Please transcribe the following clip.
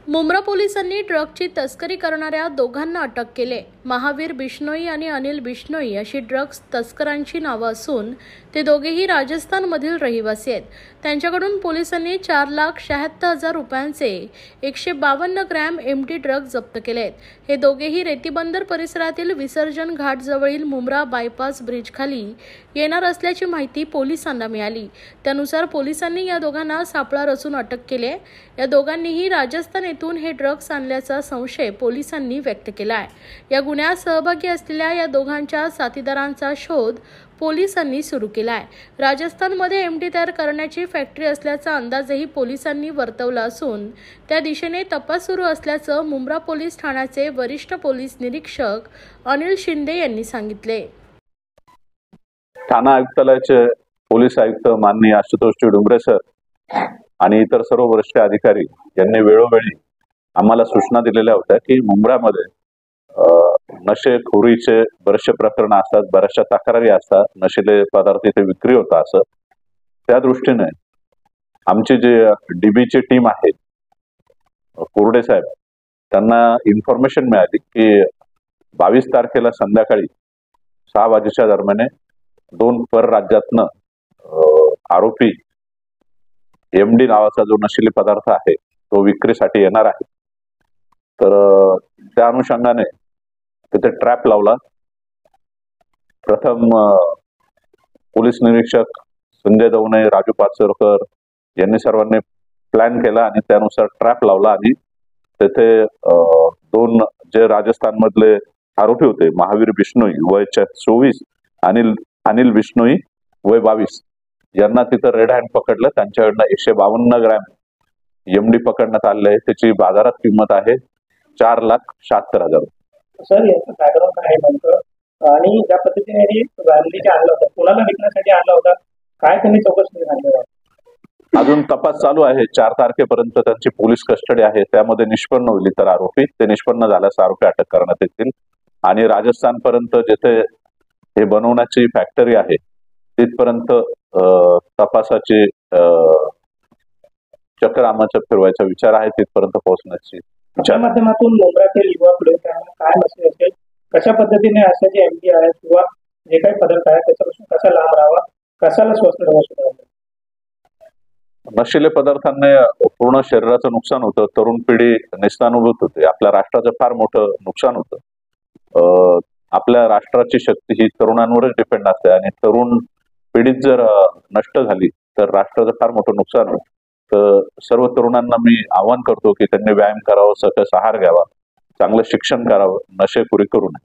मुंब्रा पोलिसांनी ड्रगची तस्करी करणाऱ्या दोघांना अटक केले। महावीर बिश्नोई आणि अनिल बिश्नोई अशी ड्रग्ज तस्करांची नावं असून ते दोघेही राजस्थानमधील रहिवासी आहेत। त्यांच्याकडून पोलिसांनी 4,76,000 रुपयांचे 152 ग्रॅम एमडी ड्रग जप्त केलेत। हे दोघेही रेतीबंदर परिसरातील विसर्जन घाट जवळील मुंब्रा बायपास ब्रिज खाली येणार असल्याची माहिती पोलिसांना मिळाली। त्यानुसार पोलिसांनी या दोघांना सापळा रचून अटक केली। या दोघांनीही राजस्थान येथून हे ड्रग्ज आणल्याचा संशय पोलिसांनी व्यक्त केला आहे। या गुन्ह्यात सहभागी असलेल्या या दोघांच्या साथीदारांचा शोध पोलिसांनी सुरू केला आहे। राजस्थानमध्ये एमडी तयार करण्याची फॅक्टरी असल्याचा अंदाजही पोलिसांनी वर्तवला असून त्या दिशेने तपास सुरू असल्याचं मुंब्रा पोलीस ठाण्याचे वरिष्ठ पोलीस निरीक्षक अनिल शिंदे यांनी सांगितले। ठाणा आयुक्तालयाचे पोलीस आयुक्त माननीय आशुतोष डुंगरे सर आणि इतर सर्व वरिष्ठ अधिकारी यांनी वेळोवेळी आम्हाला सूचना दिलेल्या होत्या की मुंब्रामध्ये नशेखोरीचे बरेचसे प्रकरण असतात, बऱ्याचशा तक्रारी असतात, नशिले पदार्थ इथे विक्री होता असं। त्या दृष्टीने आमची जी डीबीची टीम आहे कोरडे साहेब त्यांना इन्फॉर्मेशन मिळाली की 22 तारखेला संध्याकाळी 6 वाजेच्या दरम्यान 2 परराज्यातनं आरोपी एमडी नावाचा जो नशिली पदार्थ आहे तो विक्रीसाठी येणार आहे। तर त्या अनुषंगाने तिथे ट्रॅप लावला। प्रथम पोलीस निरीक्षक संजय दवणे, राजू पाचोरकर यांनी सर्वांनी प्लॅन केला आणि त्यानुसार ट्रॅप लावला आणि तिथे 2 जे राजस्थान मधले आरोपी होते, महावीर बिश्नोई वय 24 अनिल बिश्नोई वय 22 यांना तिथं रेड हँड पकडलं। त्यांच्याकडनं 152 ग्रॅम एमडी पकडण्यात आले आहे। त्याची बाजारात किंमत आहे 4,76,000 सर। याचं बॅकग्राऊंड काय आहे नेमकं आणि ज्या पद्धतीने गांधीचे आणलं होतं, कुणाला विकण्यासाठी आणला होता, काय त्यांनी चौकशी झाली? अजून तपास चालू आहे। 4 तारखेपर्यंत त्यांची पोलीस कस्टडी आहे। त्यामध्ये निष्पन्न होईल तर आरोपी, ते निष्पन्न झाल्यास आरोपी अटक करण्यात येतील आणि राजस्थान पर्यंत जिथे हे बनवण्याची फॅक्टरी आहे तिथपर्यंत तपासाची चक्र आमच्या फिरवायचा विचार आहे, तिथपर्यंत पोहोचण्याची त्या माध्यमातून मुंब्रातील युवा पिढी काय मेसेज असेल, कशा पद्धतीने असे जे एमडी आहे किंवा जे काही पदार्थ आहे त्याच्यापासून कसा लांब राहावा, कशाला स्वस्त राहावं? नशिले पदार्थांनी पूर्ण शरीराचं नुकसान होतं, तरुण पिढी निस्तानुभूत होते, आपल्या राष्ट्राचं फार मोठं नुकसान होतं। आपल्या राष्ट्राची शक्ती ही तरुणांवरच डिपेंड असते आणि तरुण पिढीत जर नष्ट झाली तर राष्ट्राचं फार मोठं नुकसान होतं। तर सर्व तरुणांना मी आवाहन करतो की त्यांनी व्यायाम करावा, सकस आहार घ्यावा, चांगलं शिक्षण करावं, नशेखोरी करू नये।